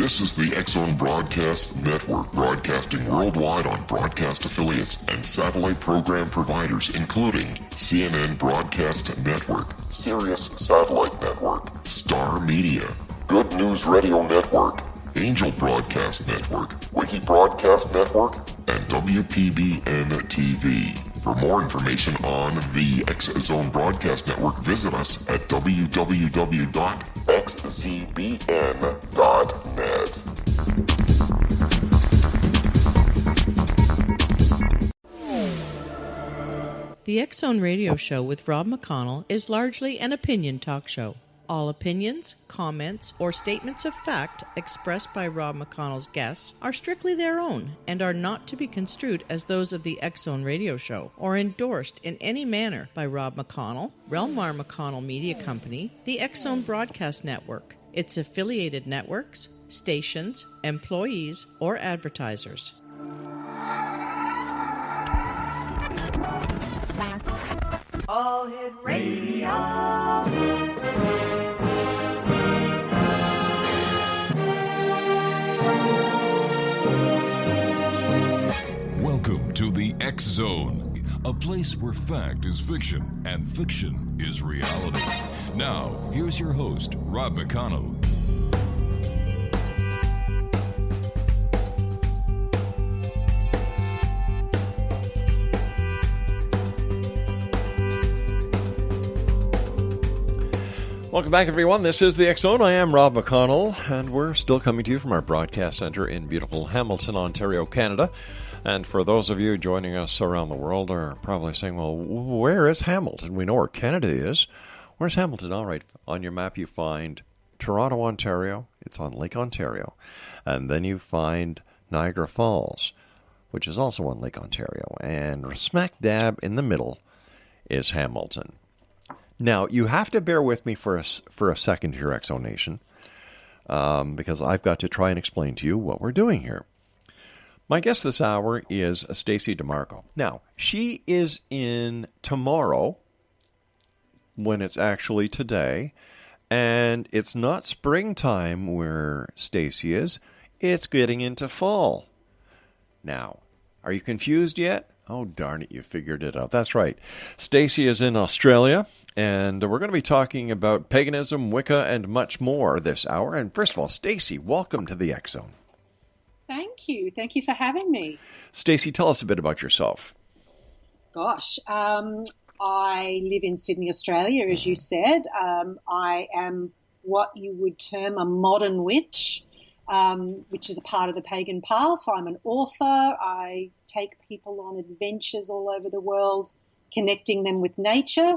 This is the X-Zone Broadcast Network, broadcasting worldwide on broadcast affiliates and satellite program providers, including CNN Broadcast Network, Sirius Satellite Network, Star Media, Good News Radio Network, Angel Broadcast Network, Wiki Broadcast Network, and WPBN TV. For more information on the X-Zone Broadcast Network, visit us at www.xzbn.net. The X-Zone Radio Show with Rob McConnell is largely an opinion talk show. All opinions, comments, or statements of fact expressed by Rob McConnell's guests are strictly their own and are not to be construed as those of the X-Zone Radio Show or endorsed in any manner by Rob McConnell, Relmar McConnell Media Company, the X-Zone Broadcast Network, its affiliated networks, stations, employees, or advertisers. All Hit Radio. Welcome to the X-Zone, a place where fact is fiction and fiction is reality. Now, here's your host, Rob McConnell. Welcome back, everyone. This is the X-Zone. I am Rob McConnell, and we're still coming to you from our broadcast center in beautiful Hamilton, Ontario, Canada. And for those of you joining us around the world are probably saying, well, where is Hamilton? We know where Canada is. Where's Hamilton? All right, on your map you find Toronto, Ontario. It's on Lake Ontario. And then you find Niagara Falls, which is also on Lake Ontario. And smack dab in the middle is Hamilton. Now, you have to bear with me for a second here, X-Zone Nation, because I've got to try and explain to you what we're doing here. My guest this hour is Stacey Demarco. Now, she is in tomorrow, when it's actually today, and it's not springtime where Stacey is. It's getting into fall. Now, are you confused yet? Oh, darn it, you figured it out. That's right. Stacey is in Australia, and we're going to be talking about paganism, Wicca, and much more this hour. And first of all, Stacey, welcome to the X-Zone. Thank you. Thank you for having me. Stacey, tell us a bit about yourself. Gosh, I live in Sydney, Australia, as you said. I am what you would term a modern witch, which is a part of the pagan path. I'm an author. I take people on adventures all over the world, connecting them with nature.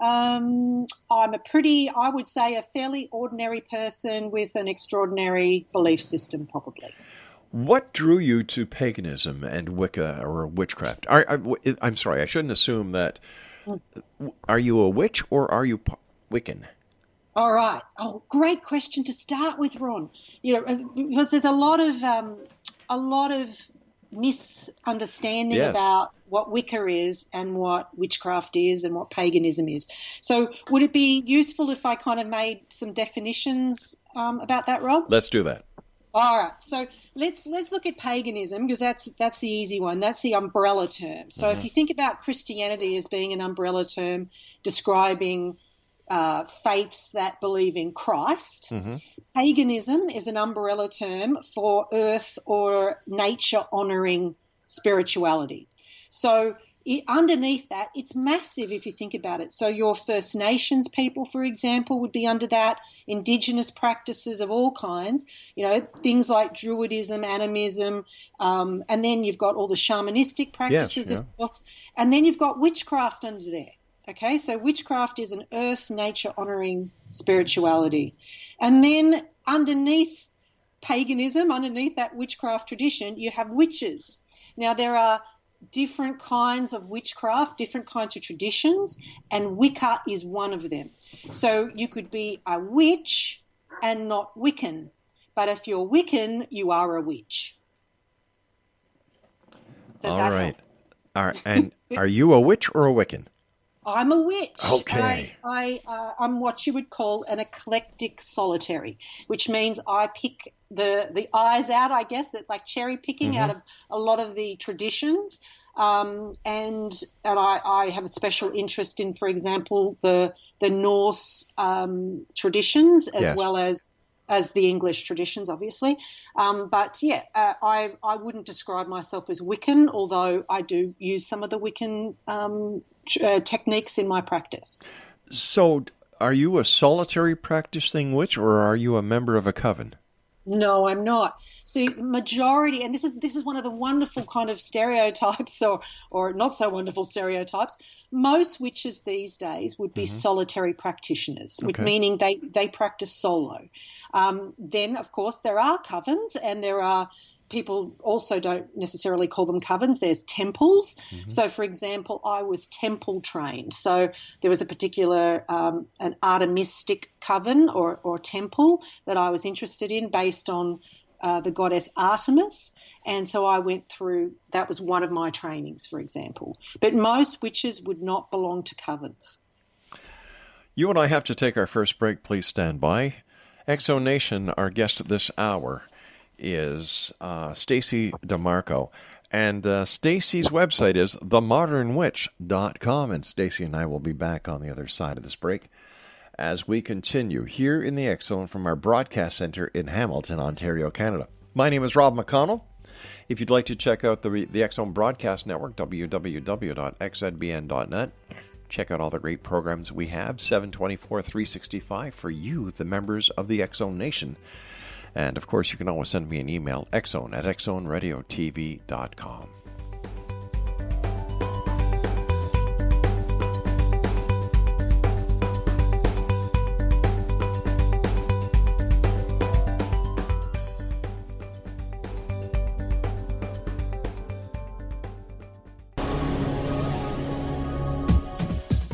I'm I would say, a fairly ordinary person with an extraordinary belief system, probably. What drew you to paganism and Wicca or witchcraft? I'm sorry, I shouldn't assume that. Are you a witch or are you Wiccan? All right. Oh, great question to start with, Ron. You know, because there's a lot of misunderstanding about what Wicca is and what witchcraft is and what paganism is. So would it be useful if I kind of made some definitions about that, Rob? Let's do that. All right. So let's look at paganism, because that's the easy one. That's the umbrella term. So if you think about Christianity as being an umbrella term describing faiths that believe in Christ, paganism is an umbrella term for earth or nature honoring spirituality. So underneath that, it's massive if you think about it. So your First Nations people, for example, would be under that, indigenous practices of all kinds, you know, things like Druidism, animism, and then you've got all the shamanistic practices, of course, and then you've got witchcraft under there. Okay, so witchcraft is an earth, nature honoring spirituality. And then underneath paganism, underneath that witchcraft tradition, you have witches. Now, there are different kinds of witchcraft, different kinds of traditions, and Wicca is one of them. So you could be a witch and not Wiccan, but if you're Wiccan, you are a witch. All right. And are you a witch or a Wiccan? I'm a witch. Okay. I'm what you would call an eclectic solitary, which means I pick the eyes out, I guess, like cherry picking out of a lot of the traditions. And I have a special interest in, for example, the Norse traditions as well as the English traditions, obviously. But yeah, I wouldn't describe myself as Wiccan, although I do use some of the Wiccan techniques in my practice. So, are you a solitary practicing witch, or are you a member of a coven? No, I'm not. See, majority, and this is one of the wonderful kind of stereotypes, or not so wonderful stereotypes. Most witches these days would be solitary practitioners, which meaning they practice solo. Then, of course, there are covens, and there are people also don't necessarily call them covens. There's temples. So, for example, I was temple trained. So there was a particular an Artemistic coven or temple that I was interested in based on the goddess Artemis. And so I went through, that was one of my trainings, for example. But most witches would not belong to covens. You and I have to take our first break. Please stand by. Exo Nation, our guest this hour is Stacey Demarco. And Stacey's website is themodernwitch.com. And Stacey and I will be back on the other side of this break as we continue here in the X Zone from our broadcast center in Hamilton, Ontario, Canada. My name is Rob McConnell. If you'd like to check out the X Zone Broadcast Network, www.xzbn.net. Check out all the great programs we have, 724, 365 for you, the members of the X Zone Nation. And, of course, you can always send me an email, xzone@xzoneradiotv.com.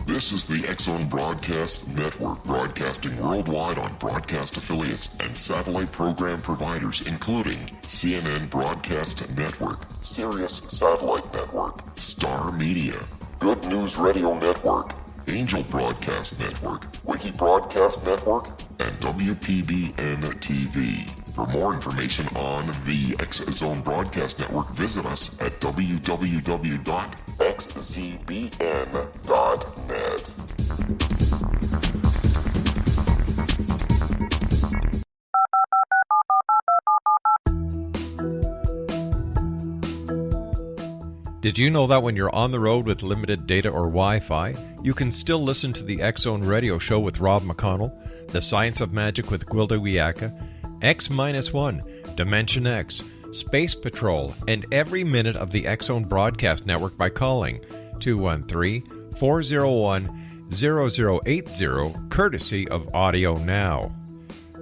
This is the X Zone Broadcast Network, broadcasting worldwide on broadcast affiliates and satellite program providers, including CNN Broadcast Network, Sirius Satellite Network, Star Media, Good News Radio Network, Angel Broadcast Network, Wiki Broadcast Network, and WPBN TV. For more information on the X Zone Broadcast Network, visit us at www.xzbn.net. Did you know that when you're on the road with limited data or Wi-Fi, you can still listen to the X Zone Radio Show with Rob McConnell, The Science of Magic with Gwilda Wiyaka, X-1, Dimension X, Space Patrol, and every minute of the X Zone Broadcast Network by calling 213-401-0080, courtesy of Audio Now.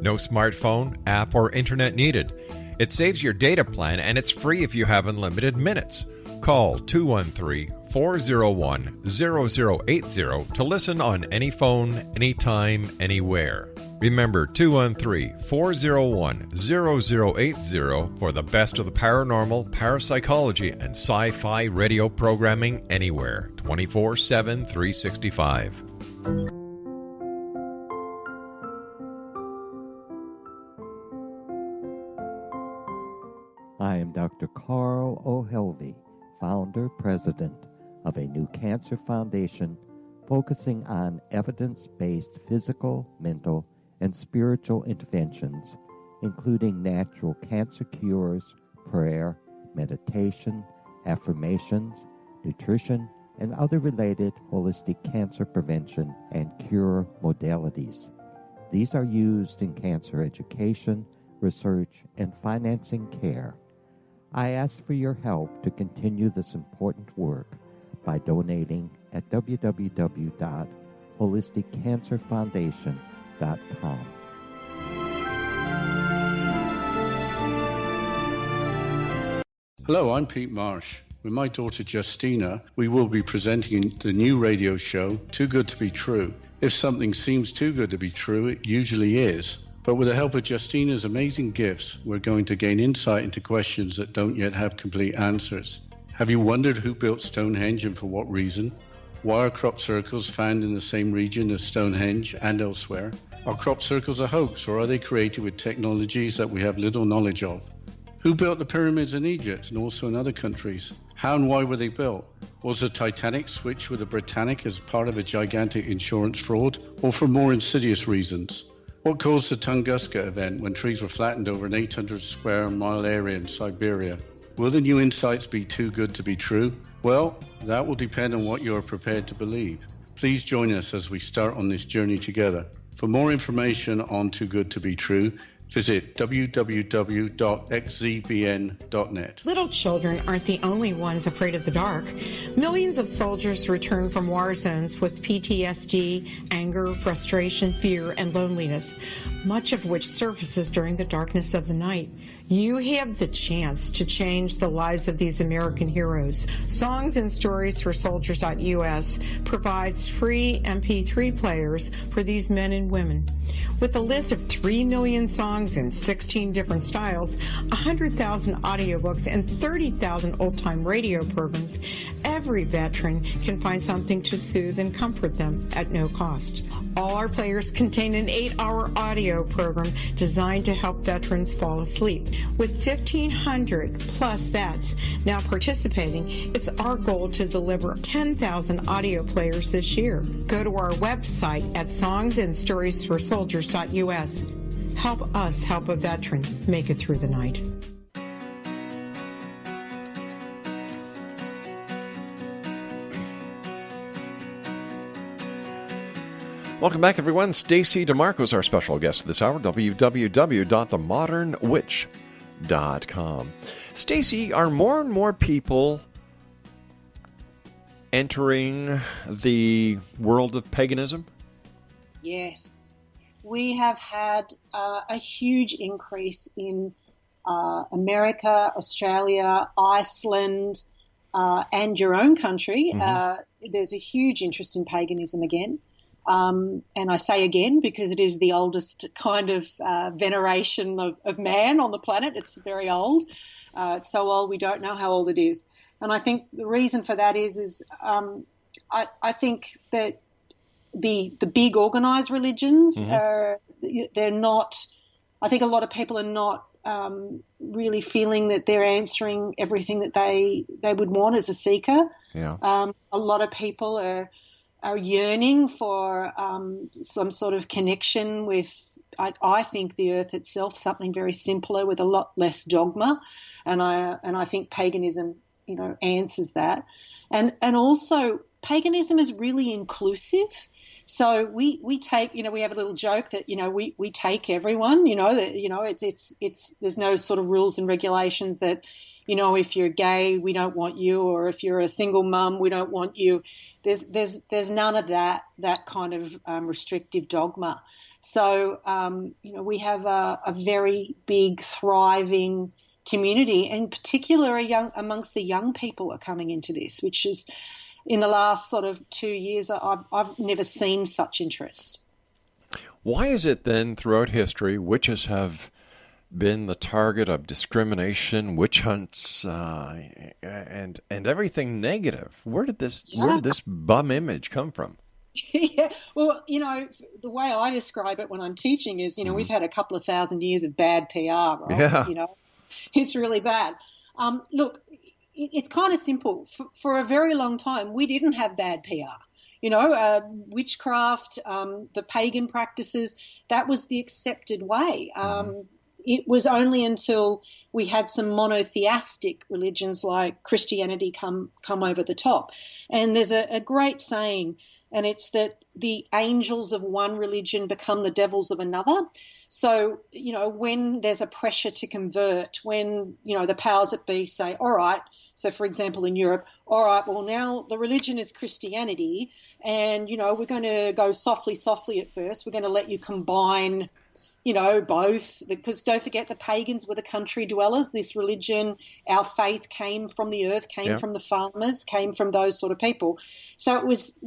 No smartphone, app, or internet needed. It saves your data plan, and it's free if you have unlimited minutes. Call 213-401-0080 to listen on any phone, anytime, anywhere. Remember 213-401-0080 for the best of the paranormal, parapsychology, and sci-fi radio programming anywhere, 24/7, 365. I am Dr. Carl O'Helvey, founder, president of a new cancer foundation focusing on evidence-based physical, mental, and spiritual interventions, including natural cancer cures, prayer, meditation, affirmations, nutrition, and other related holistic cancer prevention and cure modalities. These are used in cancer education, research, and financing care. I ask for your help to continue this important work by donating at www.holisticcancerfoundation.com. Hello, I'm Pete Marsh. With my daughter Justina, we will be presenting the new radio show, Too Good to Be True. If something seems too good to be true, it usually is. But with the help of Justina's amazing gifts, we're going to gain insight into questions that don't yet have complete answers. Have you wondered who built Stonehenge and for what reason? Why are crop circles found in the same region as Stonehenge and elsewhere? Are crop circles a hoax, or are they created with technologies that we have little knowledge of? Who built the pyramids in Egypt and also in other countries? How and why were they built? Was the Titanic switched with the Britannic as part of a gigantic insurance fraud, or for more insidious reasons? What caused the Tunguska event when trees were flattened over an 800 square mile area in Siberia? Will the new insights be too good to be true? Well, that will depend on what you are prepared to believe. Please join us as we start on this journey together. For more information on Too Good to Be True, visit www.xzbn.net. Little children aren't the only ones afraid of the dark. Millions of soldiers return from war zones with PTSD, anger, frustration, fear, and loneliness, much of which surfaces during the darkness of the night. You have the chance to change the lives of these American heroes. Songs and Stories for Soldiers.us provides free MP3 players for these men and women. With a list of 3 million songs in 16 different styles, 100,000 audiobooks, and 30,000 old-time radio programs, every veteran can find something to soothe and comfort them at no cost. All our players contain an 8-hour audio program designed to help veterans fall asleep. With 1,500 plus vets now participating, it's our goal to deliver 10,000 audio players this year. Go to our website at songsandstoriesforsoldiers.us. Help us help a veteran make it through the night. Welcome back, everyone. Stacey Demarco is our special guest this hour, www.themodernwitch.com. Stacey, are more and more people entering the world of paganism? Yes. We have had a huge increase in America, Australia, Iceland, and your own country. There's a huge interest in paganism again. And I say again because it is the oldest kind of veneration of man on the planet. It's very old. It's so old we don't know how old it is. And I think the reason for that is I think that the big organized religions they're not. I think a lot of people are not really feeling that they're answering everything that they would want as a seeker. Yeah. A lot of people are yearning for some sort of connection with, I think, the earth itself, something very simpler with a lot less dogma, and I think paganism, answers that, and also paganism is really inclusive. So we take, we have a little joke that we take everyone, it's there's no sort of rules and regulations that, if you're gay we don't want you, or if you're a single mum we don't want you. There's none of that kind of restrictive dogma. So we have a very big thriving community, in particular amongst the young people are coming into this, which is in the last sort of 2 years I've never seen such interest. Why is it then throughout history witches have been the target of discrimination, witch hunts, and everything negative? Where did this bum image come from? Yeah, well, the way I describe it when I'm teaching is, we've had a couple of thousand years of bad PR, right? Yeah. It's really bad. Look, it's kind of simple. For a very long time, we didn't have bad PR. Witchcraft, the pagan practices, that was the accepted way. It was only until we had some monotheistic religions like Christianity come over the top. And there's a great saying, and it's that the angels of one religion become the devils of another. So, when there's a pressure to convert, when, the powers that be say, all right, so for example in Europe, all right, well now the religion is Christianity and, we're going to go softly at first. We're going to let you combine both, because don't forget the pagans were the country dwellers. This religion, our faith came from the earth, came from the farmers, came from those sort of people. So it was,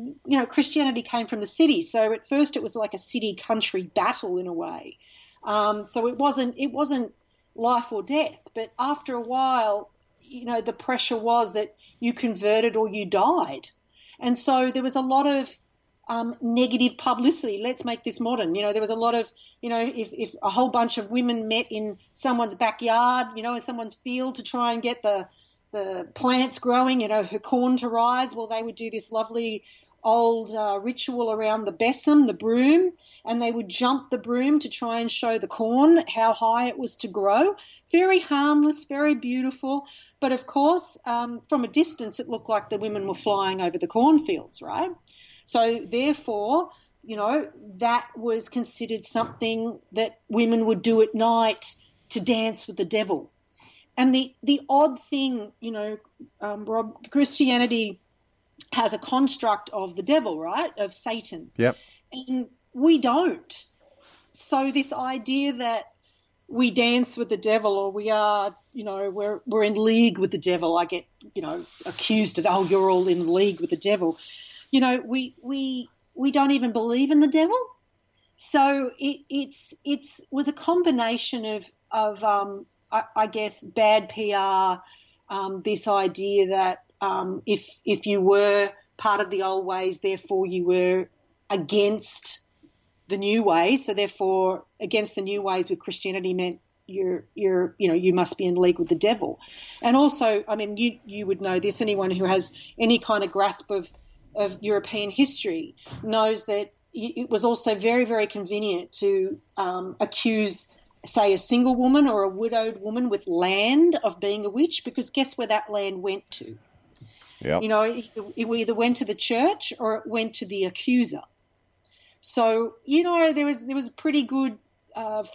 Christianity came from the city. So at first it was like a city-country battle in a way. So it wasn't life or death. But after a while, the pressure was that you converted or you died. And so there was a lot of negative publicity. Let's make this modern. There was a lot of, if a whole bunch of women met in someone's backyard, in someone's field to try and get the plants growing, her corn to rise, well, they would do this lovely old ritual around the besom, the broom, and they would jump the broom to try and show the corn how high it was to grow. Very harmless, very beautiful. But of course, from a distance, it looked like the women were flying over the cornfields, right? So therefore, that was considered something that women would do at night to dance with the devil. And the odd thing, Rob, Christianity has a construct of the devil, right, of Satan. Yep. And we don't. So this idea that we dance with the devil, or we are, we're in league with the devil. I get, accused of, oh, you're all in league with the devil. We don't even believe in the devil. So it was a combination of I guess bad PR, this idea that if you were part of the old ways, therefore you were against the new ways. So therefore, against the new ways with Christianity meant you must be in league with the devil. And also, I mean, you would know this. Anyone who has any kind of grasp of European history knows that it was also very, very convenient to accuse, say, a single woman or a widowed woman with land of being a witch, because guess where that land went to? Yep. It either went to the church or it went to the accuser. So, there was pretty good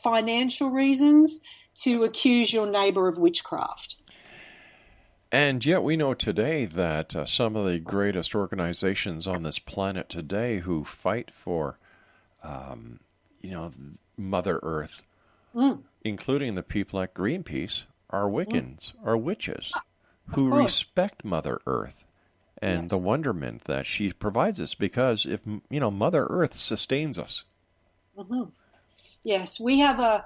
financial reasons to accuse your neighbor of witchcraft. And yet we know today that some of the greatest organizations on this planet today who fight for, Mother Earth, including the people at Greenpeace, are Wiccans, are witches, who respect Mother Earth and the wonderment that she provides us, because if, Mother Earth sustains us. Mm-hmm. Yes, we have a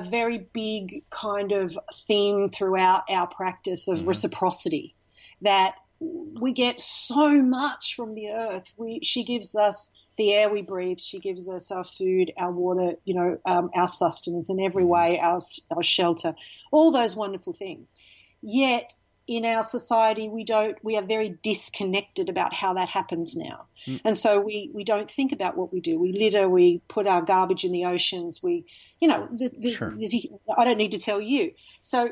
very big kind of theme throughout our practice of reciprocity, that we get so much from the earth. She gives us the air we breathe. She gives us our food, our water, our sustenance in every way, our shelter, all those wonderful things. Yet in our society, we are very disconnected about how that happens now. And so we don't think about what we do. We litter, we put our garbage in the oceans. I don't need to tell you. So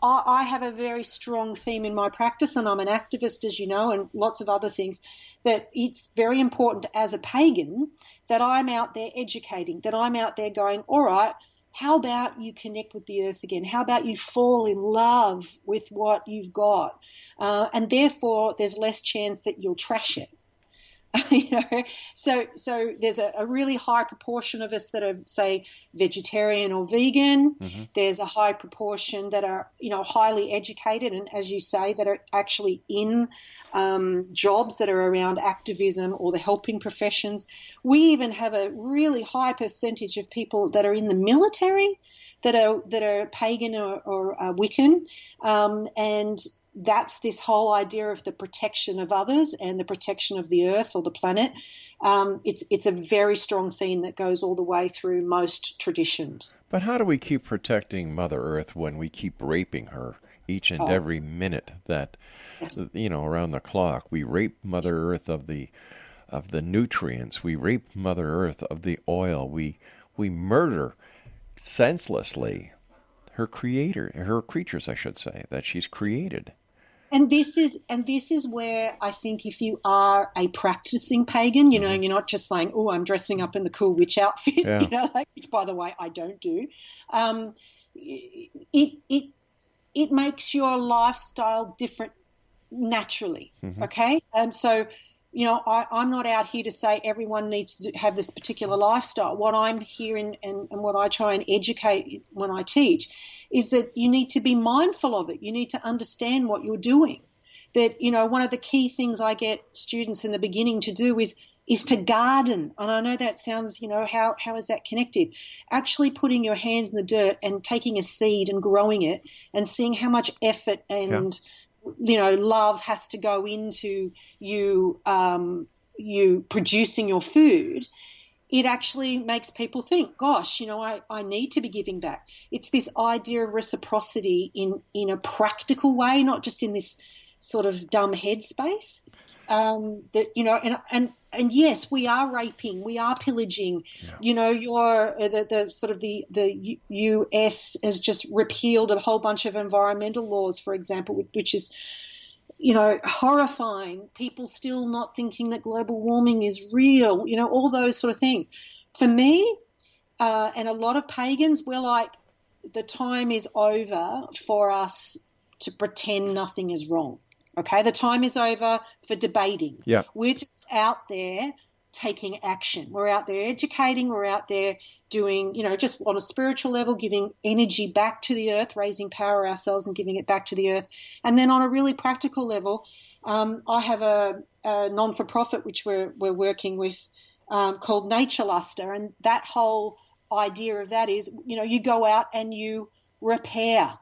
I have a very strong theme in my practice, and I'm an activist, as you know, and lots of other things, that it's very important as a pagan that I'm out there educating, that I'm out there going, all right, how about you connect with the earth again? How about you fall in love with what you've got? And therefore, there's less chance that you'll trash it. So there's a really high proportion of us that are, say, vegetarian or vegan. Mm-hmm. There's a high proportion that are, highly educated, and as you say, that are actually in jobs that are around activism or the helping professions. We even have a really high percentage of people that are in the military that are pagan or Wiccan, and that's this whole idea of the protection of others and the protection of the earth or the planet. It's a very strong theme that goes all the way through most traditions. But how do we keep protecting Mother Earth when we keep raping her each and every minute that, around the clock? We rape Mother Earth of the nutrients. We rape Mother Earth of the oil. We murder senselessly her creatures, I should say, that she's created. And this is where I think if you are a practicing pagan, you're not just saying, oh, I'm dressing up in the cool witch outfit, which, by the way, I don't do. It makes your lifestyle different naturally. Mm-hmm. Okay. And so, I'm not out here to say everyone needs to have this particular lifestyle. What I'm hearing and what I try and educate when I teach is that you need to be mindful of it. You need to understand what you're doing. That, one of the key things I get students in the beginning to do is to garden. And I know that sounds, how is that connected? Actually putting your hands in the dirt and taking a seed and growing it and seeing how much effort and love has to go into you producing your food, it actually makes people think, gosh, I need to be giving back. It's this idea of reciprocity in a practical way, not just in this sort of dumb headspace. And yes, we are raping, we are pillaging. The sort of the US has just repealed a whole bunch of environmental laws, for example, which is horrifying. People still not thinking that global warming is real, all those sort of things. For me, and a lot of pagans, we're like, the time is over for us to pretend nothing is wrong. Okay, the time is over for debating. Yeah. We're just out there taking action. We're out there educating. We're out there doing, just on a spiritual level, giving energy back to the earth, raising power ourselves and giving it back to the earth. And then on a really practical level, I have a non-for-profit which we're working with called Nature Luster, and that whole idea of that is, you go out and you repair.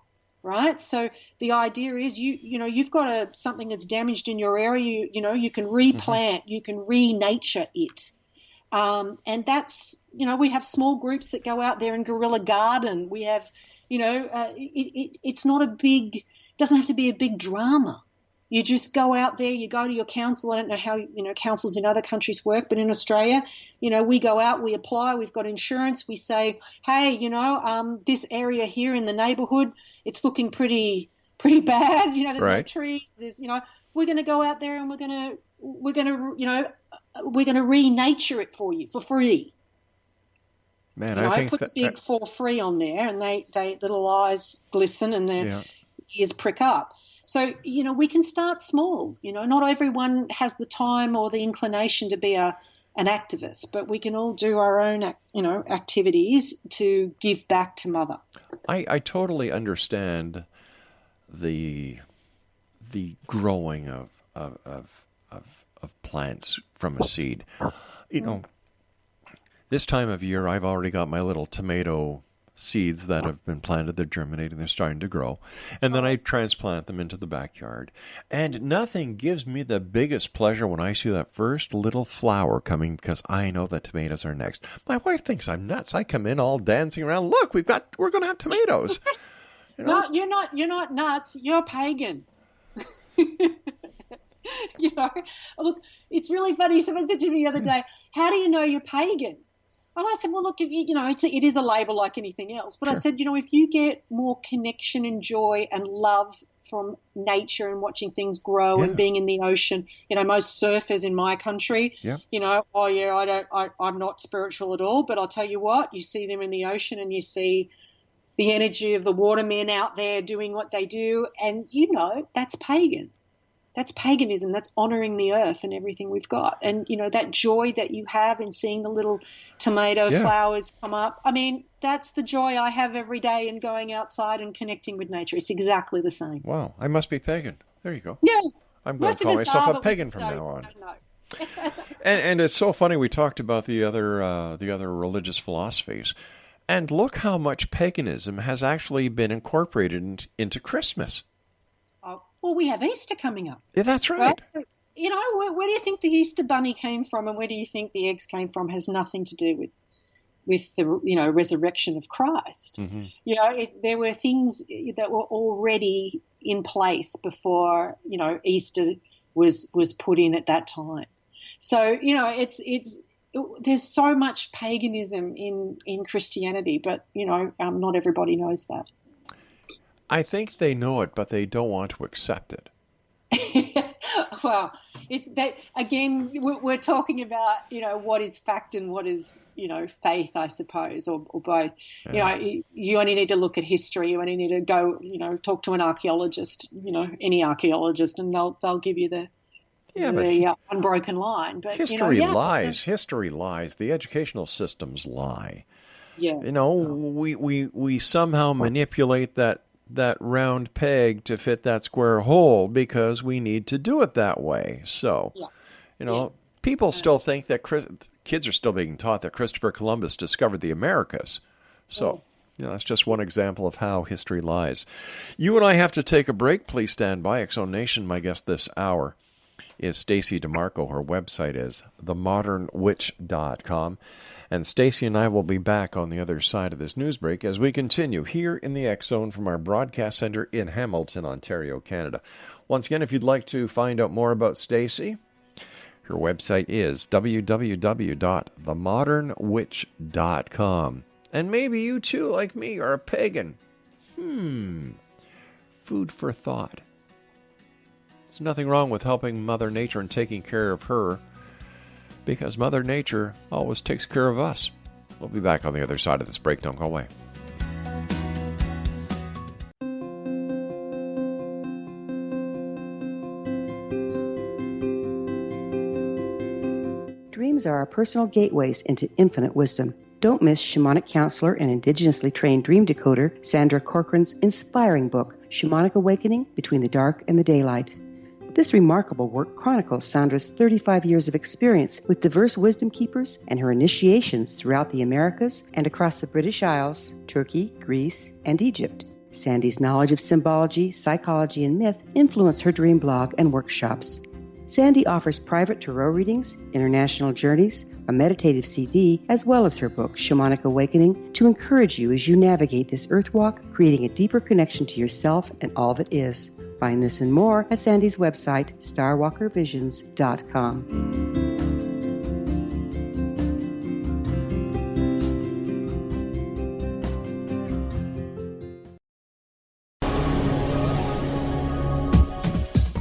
Right, so the idea is you've got something that's damaged in your area. You can replant, you can renature it, and that's we have small groups that go out there and guerrilla garden. We have it's not a big, doesn't have to be a big drama. You just go out there, you go to your council. I don't know how councils in other countries work, but in Australia, we go out, we apply, we've got insurance. We say, hey, this area here in the neighbourhood, it's looking pretty bad. There's no trees. There's we're going to go out there and we're going to renature it for you for free. Man, I think put the big for free on there, and they little eyes glisten and their ears prick up. So, we can start small. Not everyone has the time or the inclination to be an activist, but we can all do our own, activities to give back to Mother. I totally understand the growing of plants from a seed. This time of year, I've already got my little tomato seeds that have been planted. They're germinating, they're starting to grow, and then I transplant them into the backyard, and nothing gives me the biggest pleasure when I see that first little flower coming, because I know that tomatoes are next. My wife thinks I'm nuts. I come in all dancing around, look, we're going to have tomatoes. No, you're not nuts, you're pagan. Look, it's really funny. Someone said to me the other day, how do you know you're pagan? And I said, well, look, it is a label like anything else. But sure. I said, if you get more connection and joy and love from nature and watching things grow and being in the ocean, most surfers in my country, I'm not spiritual at all. But I'll tell you what, you see them in the ocean and you see the energy of the watermen out there doing what they do. And, that's pagan. That's paganism. That's honoring the earth and everything we've got. And, that joy that you have in seeing the little tomato flowers come up. I mean, that's the joy I have every day in going outside and connecting with nature. It's exactly the same. Wow. I must be pagan. There you go. Yeah. I'm going to call myself a pagan from now on. And it's so funny. We talked about the other religious philosophies. And look how much paganism has actually been incorporated into Christmas. Well, we have Easter coming up. Yeah, that's right. Where do you think the Easter bunny came from, and where do you think the eggs came from? Has nothing to do with the resurrection of Christ. Mm-hmm. There were things that were already in place before Easter was put in at that time. So there's so much paganism in Christianity, but not everybody knows that. I think they know it, but they don't want to accept it. Well, it's that again. We're talking about what is fact and what is faith, I suppose, or both. Yeah. You only need to look at history. You only need to go talk to an archaeologist. Any archaeologist, and they'll give you the unbroken line. But history lies. History lies. The educational systems lie. Yeah. We somehow manipulate that round peg to fit that square hole because we need to do it that way. So, people still think that kids are still being taught that Christopher Columbus discovered the Americas. So, That's just one example of how history lies. You and I have to take a break. Please stand by. X-Zone Nation, my guest this hour is Stacey Demarco. Her website is themodernwitch.com. And Stacey and I will be back on the other side of this news break as we continue here in the X-Zone from our broadcast center in Hamilton, Ontario, Canada. Once again, if you'd like to find out more about Stacey, her website is www.themodernwitch.com. And maybe you too, like me, are a pagan. Food for thought. There's nothing wrong with helping Mother Nature and taking care of her, because Mother Nature always takes care of us. We'll be back on the other side of this break. Don't go away. Dreams are our personal gateways into infinite wisdom. Don't miss shamanic counselor and indigenously trained dream decoder Sandra Corcoran's inspiring book, Shamanic Awakening Between the Dark and the Daylight. This remarkable work chronicles Sandra's 35 years of experience with diverse wisdom keepers and her initiations throughout the Americas and across the British Isles, Turkey, Greece, and Egypt. Sandy's knowledge of symbology, psychology, and myth influence her dream blog and workshops. Sandy offers private tarot readings, international journeys, a meditative CD, as well as her book, Shamanic Awakening, to encourage you as you navigate this earth walk, creating a deeper connection to yourself and all that is. Find this and more at Sandy's website, starwalkervisions.com.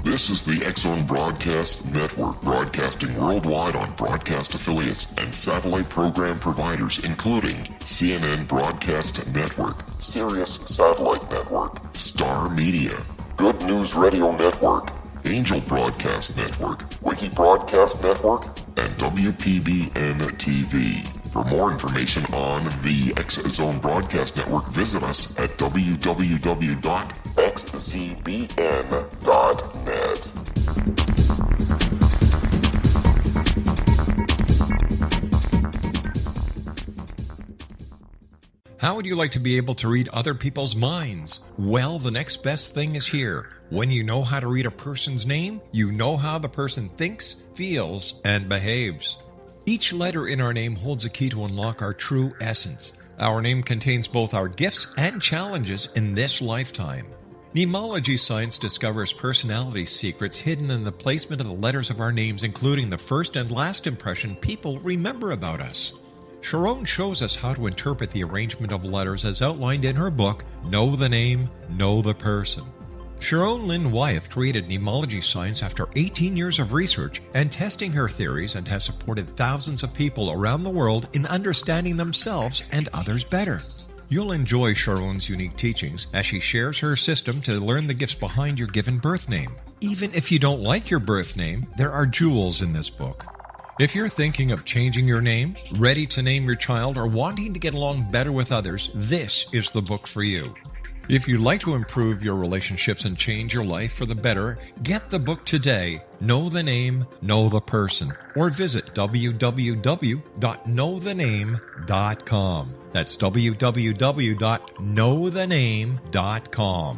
This is the X-Zone Broadcast Network, broadcasting worldwide on broadcast affiliates and satellite program providers, including CNN Broadcast Network, Sirius Satellite Network, Star Media, Good News Radio Network, Angel Broadcast Network, Wiki Broadcast Network, and WPBN TV. For more information on the X-Zone Broadcast Network, visit us at www.xzbn.net. How would you like to be able to read other people's minds? Well, the next best thing is here. When you know how to read a person's name, you know how the person thinks, feels, and behaves. Each letter in our name holds a key to unlock our true essence. Our name contains both our gifts and challenges in this lifetime. Mnemology science discovers personality secrets hidden in the placement of the letters of our names, including the first and last impression people remember about us. Sharon shows us how to interpret the arrangement of letters as outlined in her book, Know the Name, Know the Person. Sharon Lynn Wyeth created mnemology science after 18 years of research and testing her theories, and has supported thousands of people around the world in understanding themselves and others better. You'll enjoy Sharon's unique teachings as she shares her system to learn the gifts behind your given birth name. Even if you don't like your birth name, there are jewels in this book. If you're thinking of changing your name, ready to name your child, or wanting to get along better with others, this is the book for you. If you'd like to improve your relationships and change your life for the better, get the book today, Know the Name, Know the Person, or visit www.knowthename.com. That's www.knowthename.com.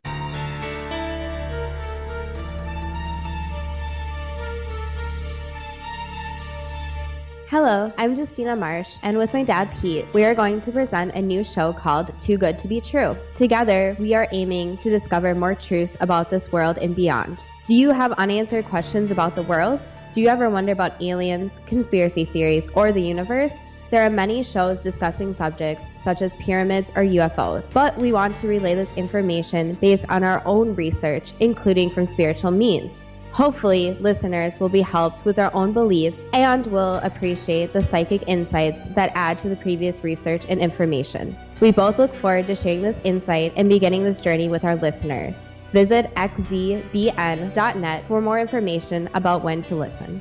Hello, I'm Justina Marsh, and with my dad Pete, we are going to present a new show called Too Good to Be True. Together, we are aiming to discover more truths about this world and beyond. Do you have unanswered questions about the world? Do you ever wonder about aliens, conspiracy theories, or the universe? There are many shows discussing subjects such as pyramids or UFOs, but we want to relay this information based on our own research, including from spiritual means. Hopefully, listeners will be helped with their own beliefs and will appreciate the psychic insights that add to the previous research and information. We both look forward to sharing this insight and beginning this journey with our listeners. Visit xzbn.net for more information about when to listen.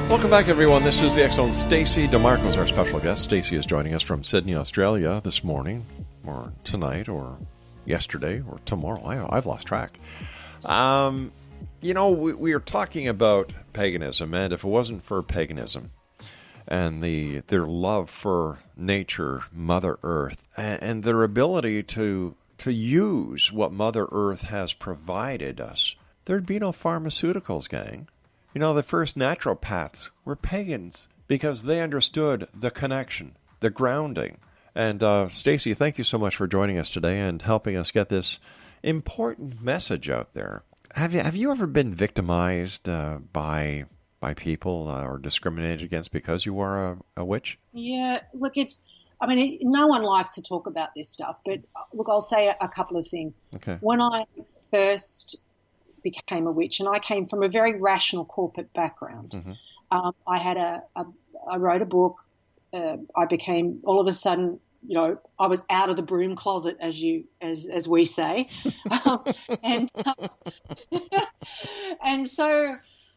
Welcome back, everyone. This is the X-Zone. Stacey Demarco is our special guest. Stacey is joining us from Sydney, Australia this morning, or tonight, or yesterday, or tomorrow. I've lost track. We are talking about paganism, and if it wasn't for paganism, and their love for nature, Mother Earth, and their ability to use what Mother Earth has provided us, there'd be no pharmaceuticals, gang. You know, the first naturopaths were pagans because they understood the connection, the grounding. And Stacey, thank you so much for joining us today and helping us get this important message out there. Have you ever been victimized by people or discriminated against because you are a witch? Yeah, look, no one likes to talk about this stuff, but look, I'll say a couple of things. Okay. When I first became a witch, and I came from a very rational corporate background, I wrote a book. I became, all of a sudden, I was out of the broom closet, as we say, and so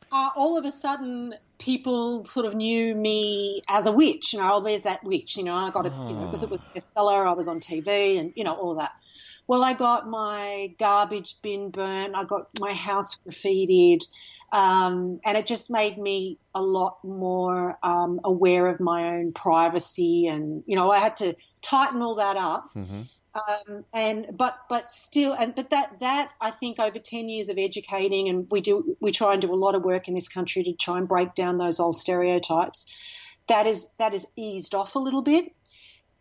all of a sudden people sort of knew me as a witch. There's that witch. I got it because it was a bestseller. I was on TV, and all of that. Well, I got my garbage bin burnt. I got my house graffitied. And it just made me a lot more aware of my own privacy, and I had to tighten all that up. Mm-hmm. But that I think over 10 years of educating, and we try and do a lot of work in this country to try and break down those old stereotypes. That is eased off a little bit.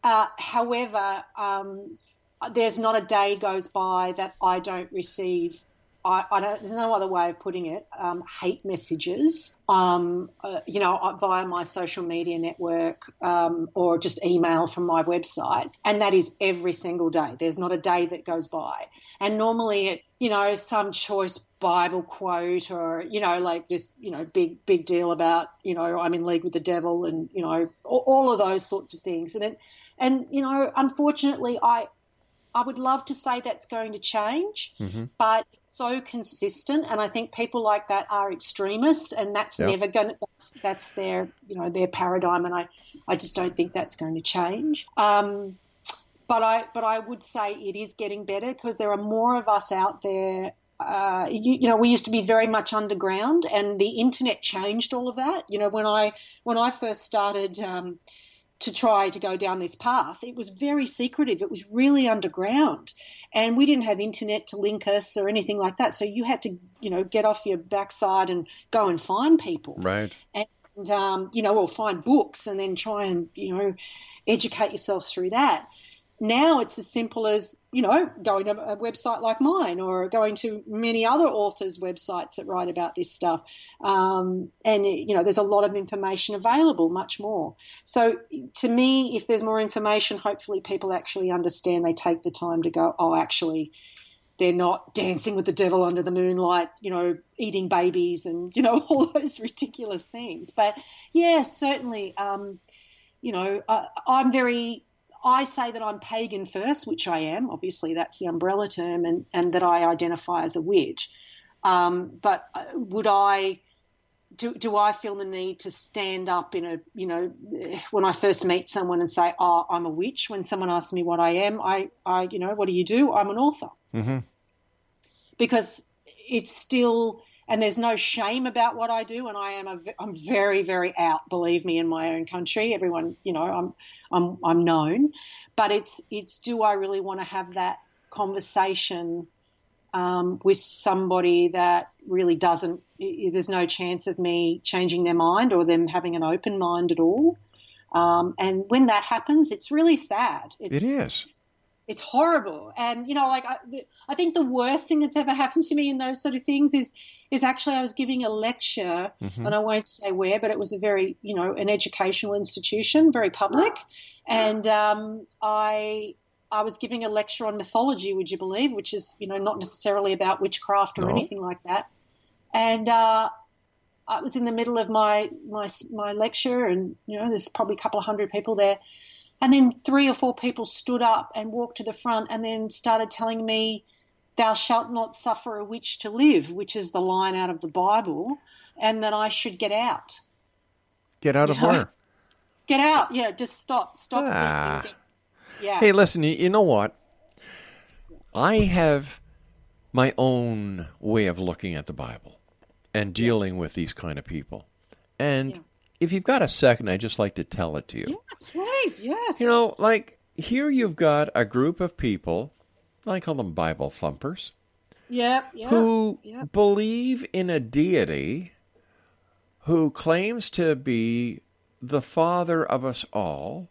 However, there's not a day goes by that I don't receive. There's no other way of putting it. Hate messages, via my social media network, or just email from my website, and that is every single day. There's not a day that goes by, and normally it, some choice Bible quote, or like this, big deal about, I'm in league with the devil, and all of those sorts of things, and unfortunately, I would love to say that's going to change, but it's so consistent, and I think people like that are extremists, and that's never going to. That's their their paradigm, and I just don't think that's going to change. But I would say it is getting better because there are more of us out there. We used to be very much underground, and the internet changed all of that. When I first started to try to go down this path, it was very secretive. It was really underground, and we didn't have internet to link us or anything like that. So you had to, get off your backside and go and find people. Right. And, or find books and then try and, educate yourself through that. Now it's as simple as, going to a website like mine or going to many other authors' websites that write about this stuff. And there's a lot of information available, much more. So to me, if there's more information, hopefully people actually understand. They take the time to go, oh, actually, they're not dancing with the devil under the moonlight, eating babies and, all those ridiculous things. But, yeah, certainly, I say that I'm pagan first, which I am. Obviously, that's the umbrella term, and that I identify as a witch. But do I feel the need to stand up when I first meet someone and say, oh, I'm a witch? When someone asks me what I am, I what do you do? I'm an author. Mm-hmm. Because it's still, and there's no shame about what I do, and I'm very, very out, believe me, in my own country. Everyone, I'm known, but it's do I really want to have that conversation with somebody that really doesn't? There's no chance of me changing their mind or them having an open mind at all. And when that happens, it's really sad. It is. It's horrible, and I think the worst thing that's ever happened to me in those sort of things is actually I was giving a lecture, and I won't say where, but it was a very, an educational institution, very public, and I was giving a lecture on mythology, would you believe, which is, not necessarily about witchcraft or anything like that, and I was in the middle of my lecture, and there's probably a couple of hundred people there. And then 3 or 4 people stood up and walked to the front and then started telling me, thou shalt not suffer a witch to live, which is the line out of the Bible, and that I should get out. Get out of where? Get out. Yeah, just stop. Stop. Yeah. Hey, listen, you know what? I have my own way of looking at the Bible and dealing with these kind of people. And if you've got a second, I'd just like to tell it to you. Yes, please, yes. You know, like, here you've got a group of people, I call them Bible thumpers, who believe in a deity who claims to be the father of us all,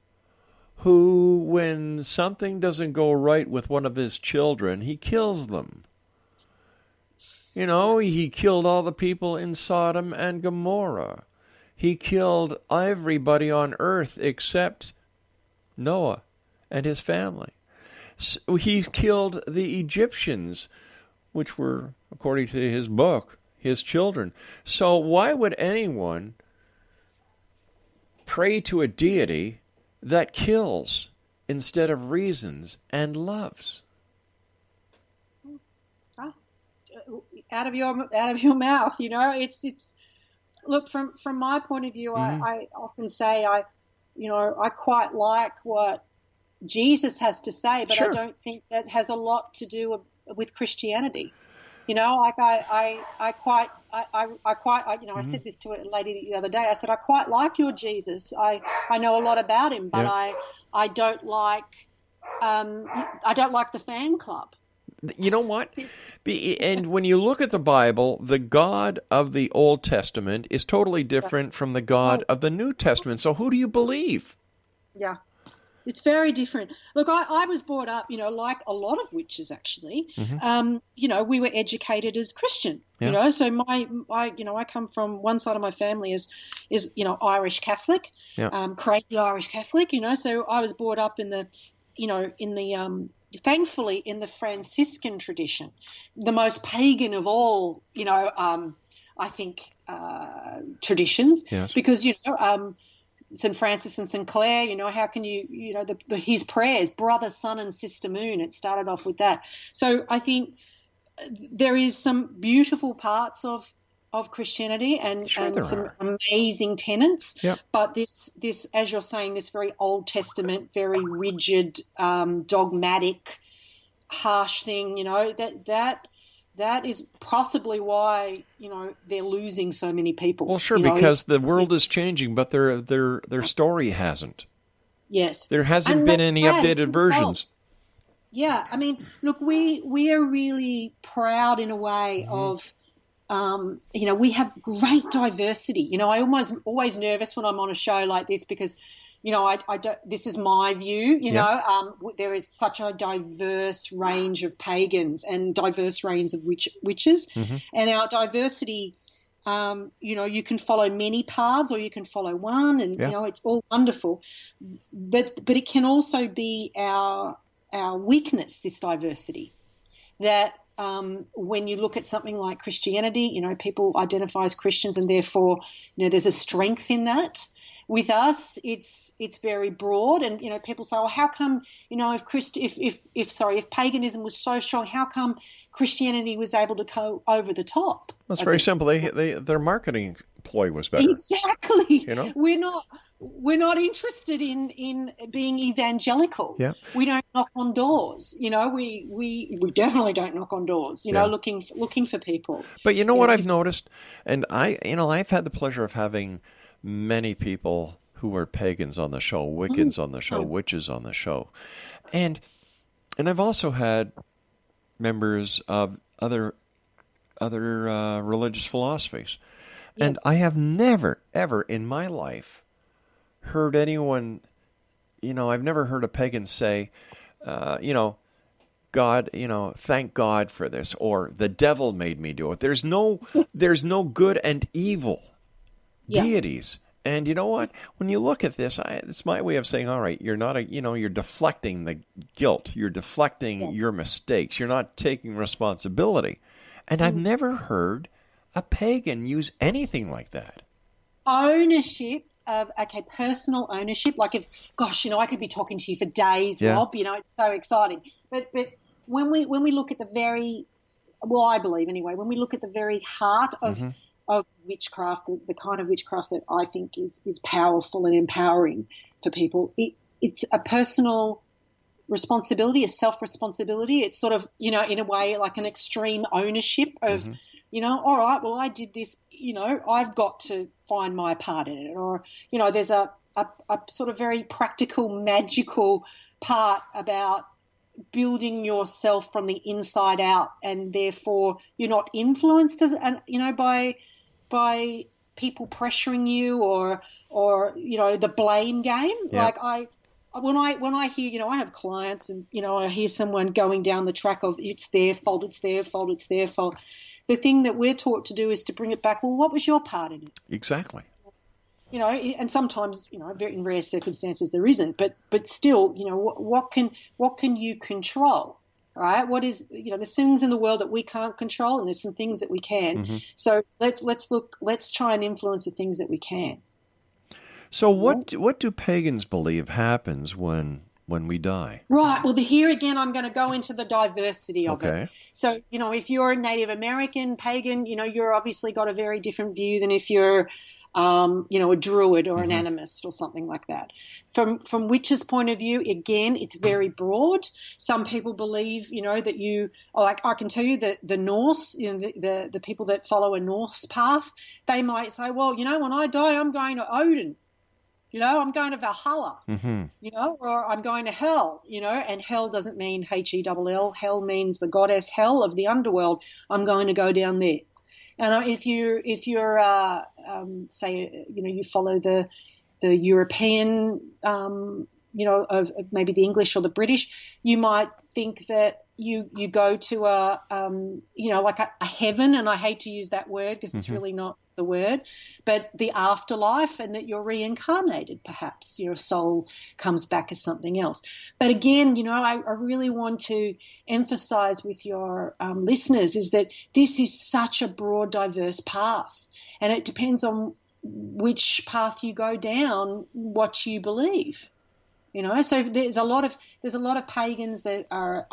who, when something doesn't go right with one of his children, he kills them. You know, he killed all the people in Sodom and Gomorrah. He killed everybody on earth except Noah and his family. So he killed the Egyptians, which were, according to his book, his children. So why would anyone pray to a deity that kills instead of reasons and loves? Out of your mouth, you know. It's look, from my point of view, I often say I quite like what Jesus has to say, but I don't think that has a lot to do with Christianity. You know, like I said this to a lady the other day. I said, I quite like your Jesus. I know a lot about him, but I don't like the fan club. You know what? And when you look at the Bible, the God of the Old Testament is totally different from the God of the New Testament. So who do you believe? Yeah. It's very different. Look, I was brought up, you know, like a lot of witches actually. You know, we were educated as Christian. You know, so I come from one side of my family is Irish Catholic, crazy Irish Catholic. You know, so I was brought up thankfully in the Franciscan tradition, the most pagan of all. You know, I think traditions, because St. Francis and St. Clair, you know, how can his prayers, Brother, Sun, and Sister Moon, it started off with that. So I think there is some beautiful parts of Christianity and some amazing tenets. But this, as you're saying, this very Old Testament, very rigid, dogmatic, harsh thing, you know, that is possibly why, you know, they're losing so many people. Well, sure, because the world is changing, but their story hasn't. Yes. There hasn't been any updated versions. Yeah, I mean, look, we are really proud in a way of, you know, we have great diversity. You know, I'm always nervous when I'm on a show like this because, you know, I don't. This is my view. You know, there is such a diverse range of pagans and diverse range of witches, and our diversity. You know, you can follow many paths or you can follow one, and you know, it's all wonderful. But it can also be our weakness, this diversity, that when you look at something like Christianity, you know, people identify as Christians, and therefore, you know, there's a strength in that. With us, it's very broad, and you know, people say, "Well, how come, you know, if paganism was so strong, how come Christianity was able to go over the top?" Well, it's very simple. Their marketing ploy was better. Exactly. You know, we're not interested in being evangelical. Yeah. We don't knock on doors. You know, we definitely don't knock on doors. You know, looking for people. But you know what I've noticed, and I've had the pleasure of having many people who are pagans on the show, Wiccans on the show, witches on the show. And I've also had members of other religious philosophies. Yes. And I have never, ever in my life heard anyone, you know, I've never heard a pagan say, you know, God, you know, thank God for this, or the devil made me do it. There's no good and evil deities. And you know what? When you look at this, it's my way of saying, all right, you're deflecting the guilt. You're deflecting your mistakes. You're not taking responsibility. And I've never heard a pagan use anything like that. Ownership of, personal ownership. Like if, gosh, you know, I could be talking to you for days, Rob, you know, it's so exciting. But when we look at I believe anyway, when we look at the very heart of witchcraft, the kind of witchcraft that I think is powerful and empowering to people, it's a personal responsibility, a self-responsibility. It's sort of, you know, in a way like an extreme ownership of, you know, all right, well, I did this I've got to find my part in it. Or, there's a sort of very practical, magical part about building yourself from the inside out, and therefore you're not influenced by people pressuring you or the blame game. Yeah. Like when I hear, I have clients and, I hear someone going down the track of it's their fault, it's their fault, it's their fault. The thing that we're taught to do is to bring it back. Well, what was your part in it? Exactly. And sometimes, in rare circumstances there isn't, but still, what can you control, right? What is, there's things in the world that we can't control, and there's some things that we can. Mm-hmm. So let's try and influence the things that we can. So what do pagans believe happens when we die? Right. Well, here again, I'm going to go into the diversity of it. So, if you're a Native American pagan, you're obviously got a very different view than if you're a druid or an animist or something like that. From witches' point of view, again, it's very broad. Some people believe, that I can tell you that the Norse, the people that follow a Norse path, they might say, well, when I die, I'm going to Odin. I'm going to Valhalla, or I'm going to hell, and hell doesn't mean Hell. Hell means the goddess Hel of the underworld. I'm going to go down there. And if you're say, you follow the European, of maybe the English or the British, you might think that you go to like a heaven, and I hate to use that word because it's really not the word, but the afterlife, and that you're reincarnated, perhaps your soul comes back as something else. But again, I really want to emphasize with your listeners is that this is such a broad, diverse path, and it depends on which path you go down, what you believe. So there's a lot of pagans that are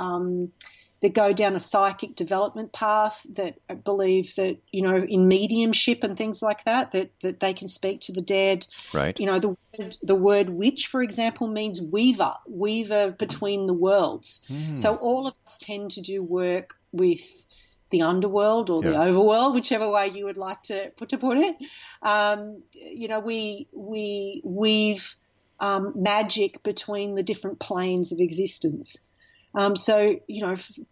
that go down a psychic development path, that believe that, in mediumship and things like that they can speak to the dead. Right. The word witch, for example, means weaver between the worlds. So all of us tend to do work with the underworld or the overworld, whichever way you would like to put it. We weave magic between the different planes of existence. So,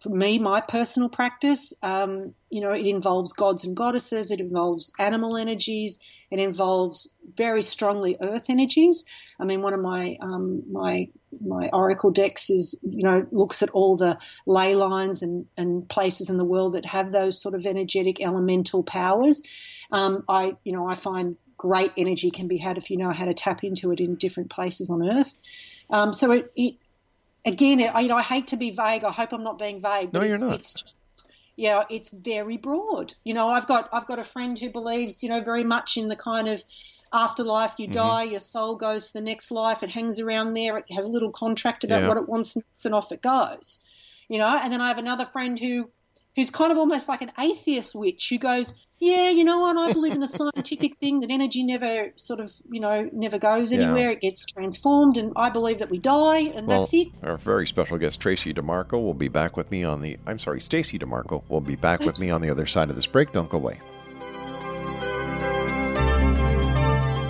for me, my personal practice, it involves gods and goddesses. It involves animal energies. It involves very strongly earth energies. I mean, one of my my oracle decks is, looks at all the ley lines and places in the world that have those sort of energetic elemental powers. I find great energy can be had if you know how to tap into it in different places on earth. So Again, I hate to be vague. I hope I'm not being vague. No, but you're not. It's just, it's very broad. I've got a friend who believes, very much in the kind of afterlife. You die, your soul goes to the next life. It hangs around there. It has a little contract about what it wants, and off it goes. And then I have another friend who's kind of almost like an atheist witch who goes, yeah, you know what, I believe in the scientific thing that energy never sort of, never goes anywhere. It gets transformed, and I believe that we die, and that's it. Our very special guest, Stacey Demarco, will be back with me on the... Stacey Demarco will be back with me on the other side of this break. Don't go away.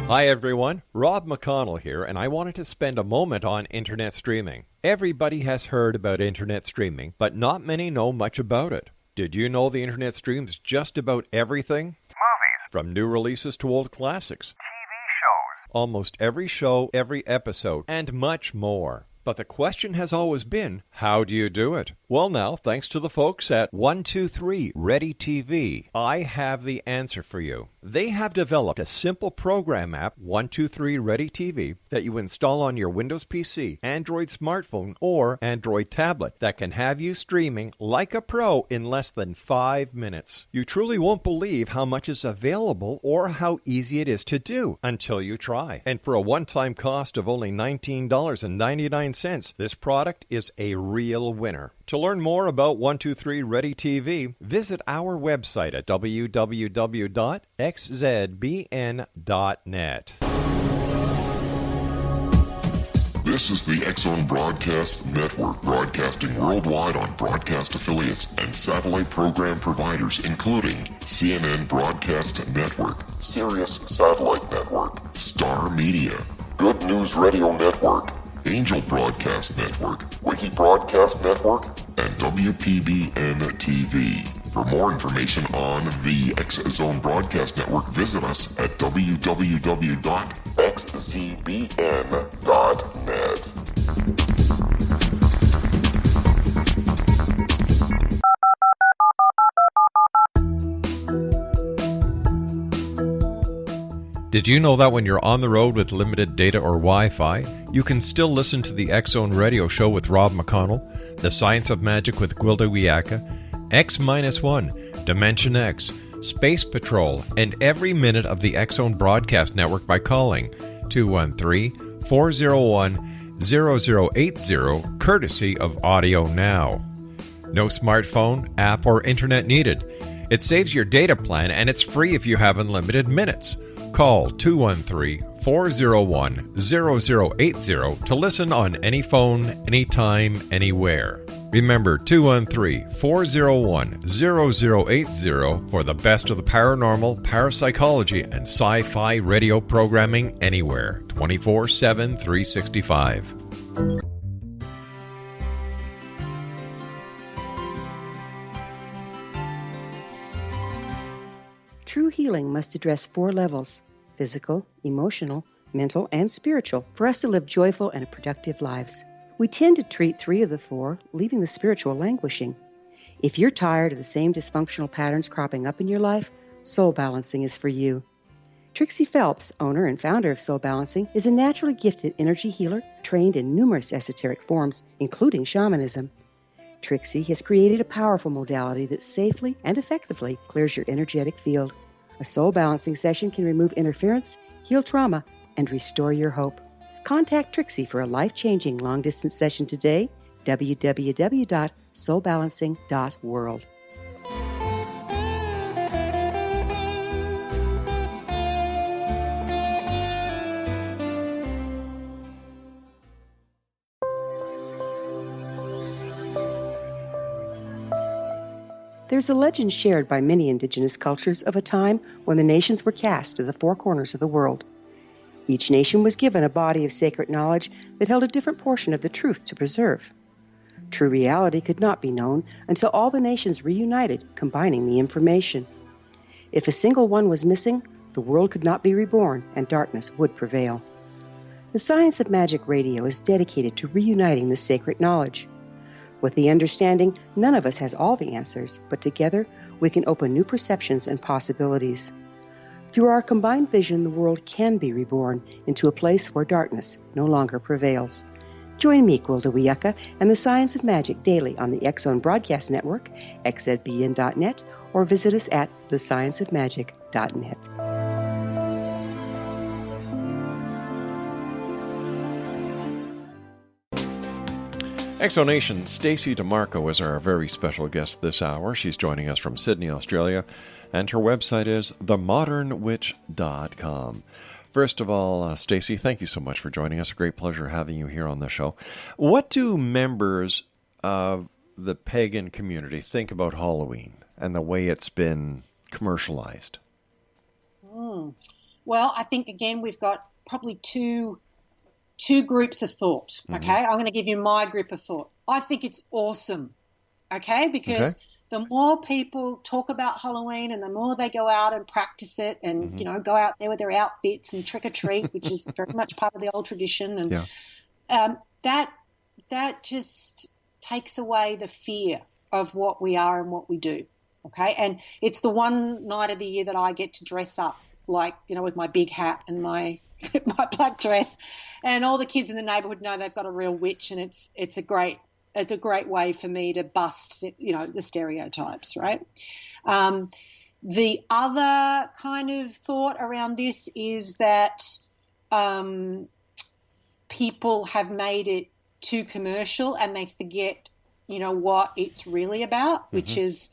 Hi, everyone. Rob McConnell here, and I wanted to spend a moment on internet streaming. Everybody has heard about internet streaming, but not many know much about it. Did you know the internet streams just about everything? Movies. From new releases to old classics. TV shows. Almost every show, every episode, and much more. But the question has always been, how do you do it? Well, now, thanks to the folks at 123 Ready TV, I have the answer for you. They have developed a simple program app, 123 Ready TV, that you install on your Windows PC, Android smartphone, or Android tablet that can have you streaming like a pro in less than 5 minutes. You truly won't believe how much is available or how easy it is to do until you try. And for a one-time cost of only $19.99, this product is a real winner. To learn more about 123 Ready TV, visit our website at www.xzbn.net. This is the X-Zone Broadcast Network, broadcasting worldwide on broadcast affiliates and satellite program providers, including CNN Broadcast Network, Sirius Satellite Network, Star Media, Good News Radio Network, Angel Broadcast Network, Wiki Broadcast Network, and WPBN TV. For more information on the X-Zone Broadcast Network, visit us at www.xzbn.net. Did you know that when you're on the road with limited data or Wi-Fi, you can still listen to the X-Zone Radio Show with Rob McConnell, The Science of Magic with Gwilda Wiyaka, X-1, Dimension X, Space Patrol, and every minute of the X-Zone Broadcast Network by calling 213-401-0080, courtesy of Audio Now. No smartphone, app, or internet needed. It saves your data plan, and it's free if you have unlimited minutes. Call 213-401-0080 to listen on any phone, anytime, anywhere. Remember 213-401-0080 for the best of the paranormal, parapsychology, and sci-fi radio programming anywhere, 24/7, 365. True healing must address 4 levels: physical, emotional, mental, and spiritual, for us to live joyful and productive lives. We tend to treat 3 of the 4, leaving the spiritual languishing. If you're tired of the same dysfunctional patterns cropping up in your life, Soul Balancing is for you. Trixie Phelps, owner and founder of Soul Balancing, is a naturally gifted energy healer trained in numerous esoteric forms, including shamanism. Trixie has created a powerful modality that safely and effectively clears your energetic field. A Soul Balancing session can remove interference, heal trauma, and restore your hope. Contact Trixie for a life-changing long-distance session today, www.soulbalancing.world. There's a legend shared by many indigenous cultures of a time when the nations were cast to the 4 corners of the world. Each nation was given a body of sacred knowledge that held a different portion of the truth to preserve. True reality could not be known until all the nations reunited, combining the information. If a single one was missing, the world could not be reborn and darkness would prevail. The Science of Magic Radio is dedicated to reuniting the sacred knowledge. With the understanding, none of us has all the answers, but together we can open new perceptions and possibilities. Through our combined vision, the world can be reborn into a place where darkness no longer prevails. Join me, Gwilda Wiyaka, and the Science of Magic daily on the X-Zone Broadcast Network, xzbn.net, or visit us at thescienceofmagic.net. Exonation, Stacey Demarco is our very special guest this hour. She's joining us from Sydney, Australia, and her website is themodernwitch.com. First of all, Stacey, thank you so much for joining us. A great pleasure having you here on the show. What do members of the pagan community think about Halloween and the way it's been commercialized? Well, I think, again, we've got probably two groups of thought, okay? Mm-hmm. I'm going to give you my group of thought. I think it's awesome, okay? Because the more people talk about Halloween and the more they go out and practice it and, you know, go out there with their outfits and trick-or-treat, which is very much part of the old tradition. And that just takes away the fear of what we are and what we do, okay? And it's the one night of the year that I get to dress up, like, you know, with my big hat and my black dress, and all the kids in the neighborhood know they've got a real witch, and it's a great way for me to bust, you know, the stereotypes, right? The other kind of thought around this is that people have made it too commercial and they forget, you know, what it's really about, which is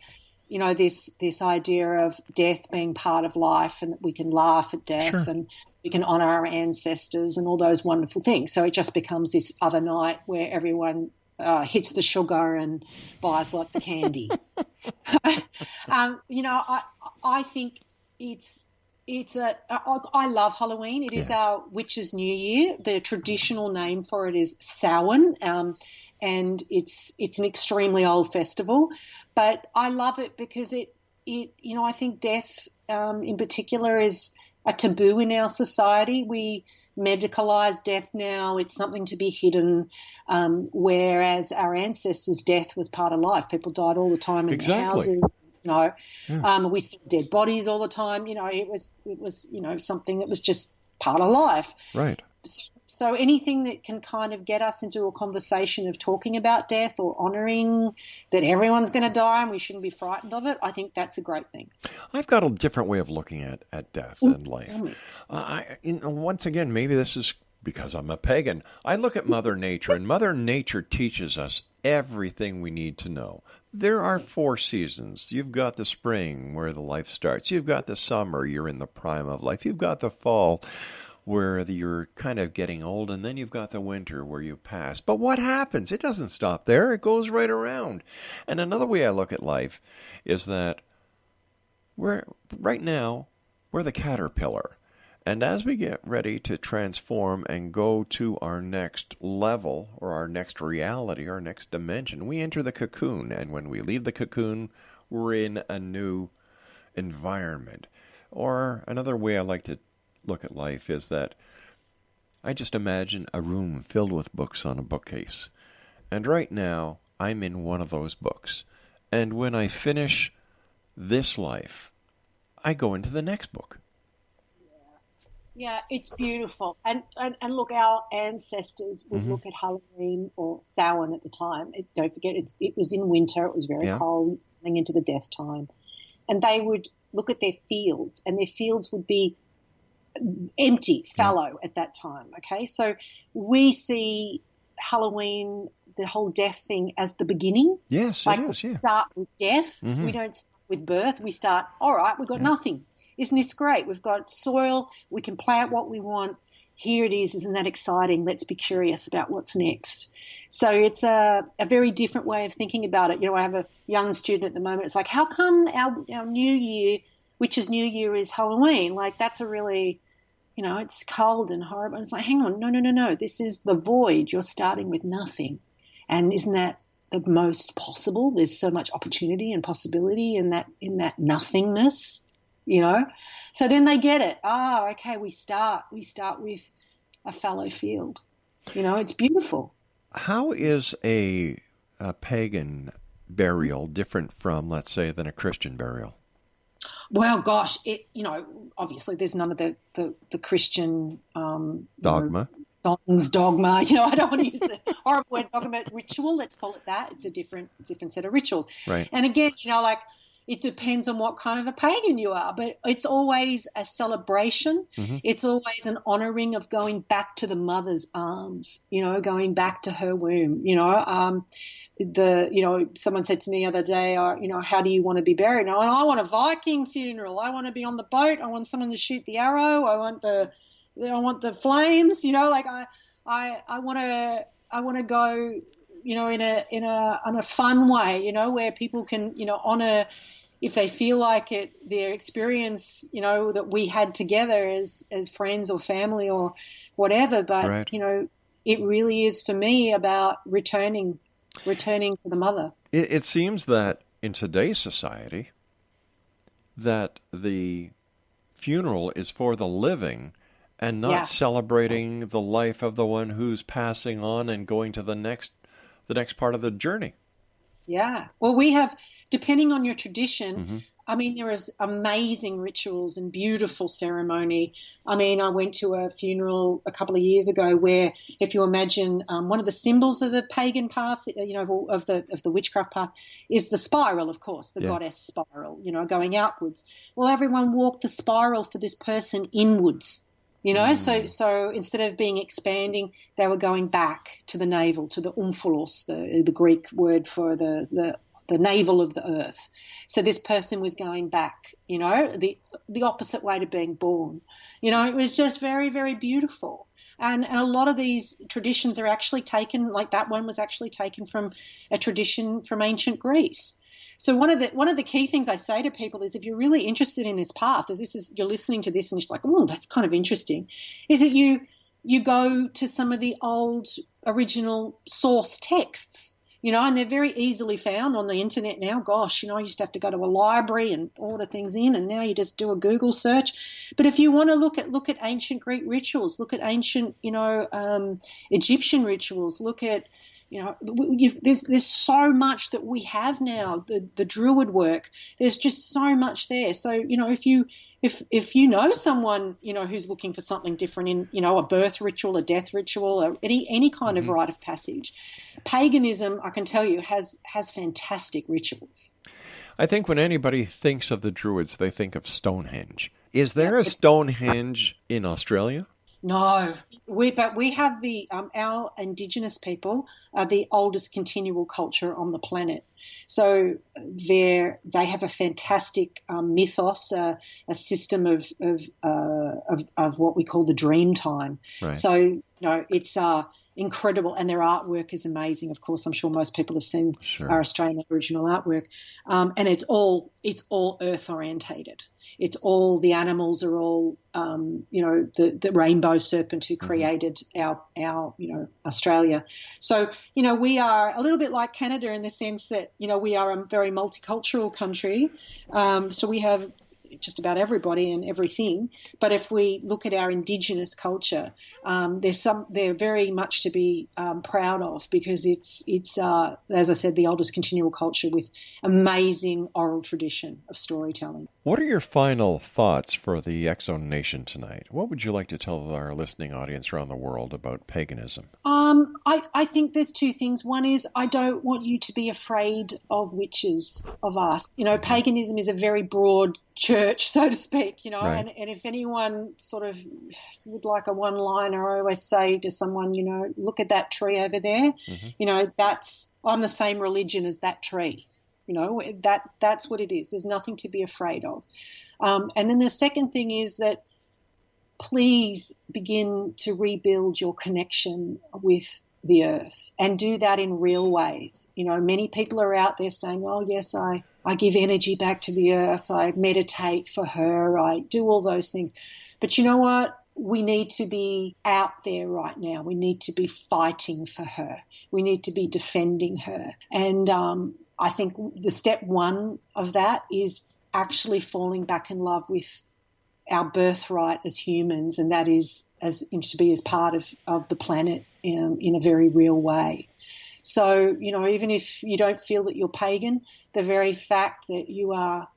this idea of death being part of life, and that we can laugh at death and we can honor our ancestors and all those wonderful things. So it just becomes this other night where everyone hits the sugar and buys lots of candy. I think I love Halloween. It is our witches' New Year. The traditional name for it is Samhain, and it's an extremely old festival. But I love it because I think death in particular is a taboo in our society. We medicalize death now. It's something to be hidden, whereas our ancestors' death was part of life. People died all the time in their houses. We saw dead bodies all the time. It was something that was just part of life. Right. So anything that can kind of get us into a conversation of talking about death or honouring that everyone's going to die and we shouldn't be frightened of it, I think that's a great thing. I've got a different way of looking at death and life. Once again, maybe this is because I'm a pagan. I look at Mother Nature, and Mother Nature teaches us everything we need to know. There are 4 seasons. You've got the spring, where the life starts. You've got the summer, you're in the prime of life. You've got the fall, where you're kind of getting old, and then you've got the winter where you pass. But what happens? It doesn't stop there. It goes right around. And another way I look at life is that right now, we're the caterpillar. And as we get ready to transform and go to our next level or our next reality, our next dimension, we enter the cocoon. And when we leave the cocoon, we're in a new environment. Or another way I like to look at life is that I just imagine a room filled with books on a bookcase. And right now, I'm in one of those books. And when I finish this life, I go into the next book. Yeah, it's beautiful. And look, our ancestors would look at Halloween or Samhain at the time. Don't forget, it was in winter. It was very cold. It was coming into the death time. And they would look at their fields, and their fields would be empty, fallow at that time, okay? So we see Halloween, the whole death thing, as the beginning. Yes, it is, we start with death. We don't start with birth. We start, all right, we've got nothing. Isn't this great? We've got soil. We can plant what we want. Here it is. Isn't that exciting? Let's be curious about what's next. So it's a very different way of thinking about it. I have a young student at the moment. It's like, how come our New Year, which is New Year, is Halloween? Like, that's a really, it's cold and horrible. And it's like, hang on, no. This is the void. You're starting with nothing. And isn't that the most possible? There's so much opportunity and possibility in that nothingness. So then they get it. Oh, okay, we start with a fallow field. It's beautiful. How is a pagan burial different from, let's say, than a Christian burial? Well, gosh, obviously there's none of the Christian dogma. Dogma. I don't want to use the horrible word dogma, ritual. Let's call it that. It's a different set of rituals. Right. And again, it depends on what kind of a pagan you are, but it's always a celebration. It's always an honoring of going back to the mother's arms, going back to her womb. Someone said to me the other day, how do you want to be buried? And I want a Viking funeral. I want to be on the boat. I want someone to shoot the arrow. I want the flames. I want to go, in a fun way, where people can, honor, if they feel like it, their experience, that we had together as friends or family or whatever. But, it really is for me about returning to the mother. It seems that in today's society that the funeral is for the living and not celebrating the life of the one who's passing on and going to the next part of the journey. Yeah. Well, we have, depending on your tradition, there is amazing rituals and beautiful ceremony. I went to a funeral a couple of years ago where, if you imagine, one of the symbols of the pagan path, of the witchcraft path, is the spiral, of course, the goddess spiral, going outwards. Well, everyone walked the spiral for this person inwards. So instead of being expanding, they were going back to the navel, to the omphalos, the Greek word for the navel of the earth. So this person was going back, the opposite way to being born. It was just very, very beautiful. And a lot of these traditions are actually taken, like that one was actually taken from a tradition from ancient Greece. So one of the key things I say to people is, if you're really interested in this path, if you're listening to this and you're like, oh, that's kind of interesting, is that you go to some of the old original source texts, and they're very easily found on the internet now. Gosh, I used to have to go to a library and order things in, and now you just do a Google search. But if you want to look at ancient Greek rituals, look at ancient, Egyptian rituals, look at, there's so much that we have now, the Druid work. There's just so much there. So, if you know someone, who's looking for something different in, a birth ritual, a death ritual, or any kind of rite of passage, paganism, I can tell you, has fantastic rituals. I think when anybody thinks of the Druids, they think of Stonehenge. Is there a Stonehenge in Australia? No, but we have our Indigenous people are the oldest continual culture on the planet. So they have a fantastic mythos, a system of what we call the dream time. Right. So it's incredible, and their artwork is amazing. Of course, I'm sure most people have seen our Australian Aboriginal artwork, and it's all earth orientated. It's all, the animals are all, the rainbow serpent who created our Australia. So, we are a little bit like Canada in the sense that, we are a very multicultural country. So we have just about everybody and everything. But if we look at our Indigenous culture, they're very much to be proud of, because it's as I said, the oldest continual culture with amazing oral tradition of storytelling. What are your final thoughts for the X-Zone Nation tonight? What would you like to tell our listening audience around the world about paganism? I think there's two things. One is, I don't want you to be afraid of witches, of us. Paganism is a very broad church, so to speak, right. and if anyone sort of would like a one-liner, I always say to someone, look at that tree over there. I'm the same religion as that tree. That's what it is. There's nothing to be afraid of. And then the second thing is that please begin to rebuild your connection with the earth, and do that in real ways. Many people are out there saying, oh, yes, I give energy back to the earth, I meditate for her, I do all those things. But you know what? We need to be out there right now. We need to be fighting for her. We need to be defending her. And I think the step one of that is actually falling back in love with our birthright as humans, and that is to be as part of the planet in a very real way. So, even if you don't feel that you're pagan, the very fact that you are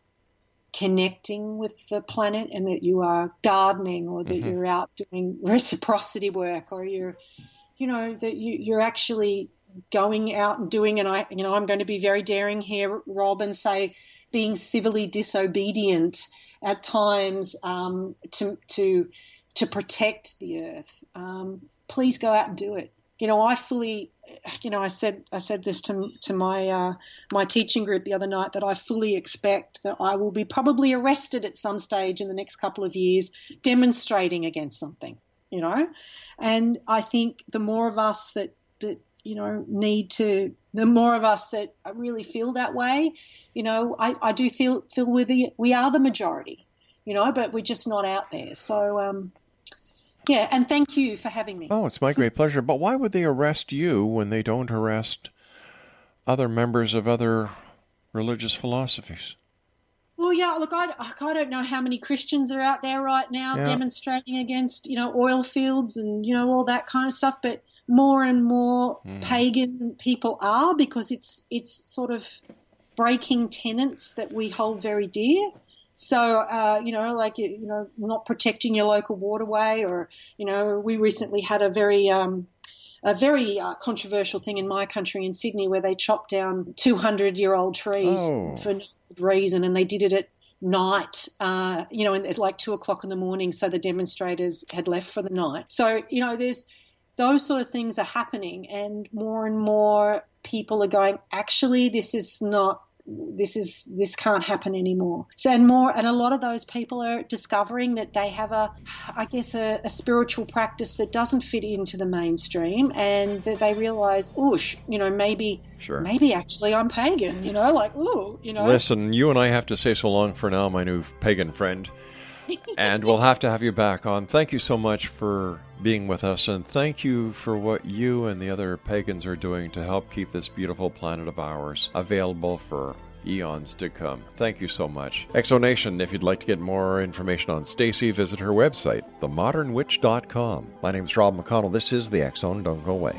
connecting with the planet and that you are gardening, or that you're out doing reciprocity work, or that you're actually going out and doing, and I'm going to be very daring here, Rob, and say being civilly disobedient at times to protect the earth. Please go out and do it. I fully, I said this to my teaching group the other night, that I fully expect that I will be probably arrested at some stage in the next couple of years demonstrating against something, and I think the more of us that the more of us that really feel that way, I do feel we are the majority, but we're just not out there. So, yeah, and thank you for having me. Oh, it's my great pleasure. But why would they arrest you when they don't arrest other members of other religious philosophies? Well, yeah, look, I don't know how many Christians are out there right now demonstrating against, oil fields and, all that kind of stuff, but more and more pagan people are, because it's sort of breaking tenets that we hold very dear. So, not protecting your local waterway, or, we recently had a very controversial thing in my country in Sydney where they chopped down 200-year-old trees for no good reason, and they did it at night, at like 2:00 in the morning, so the demonstrators had left for the night. So, those sort of things are happening, and more people are going, actually, this can't happen anymore. So, and a lot of those people are discovering that they have a spiritual practice that doesn't fit into the mainstream, and that they realize, maybe actually I'm pagan, Listen, you and I have to say so long for now, my new pagan friend. And we'll have to have you back on. Thank you so much for being with us, and thank you for what you and the other pagans are doing to help keep this beautiful planet of ours available for eons to come. Thank you so much. Exonation, if you'd like to get more information on Stacey, visit her website, themodernwitch.com. My name's Rob McConnell. This is The X Zone. Don't go away.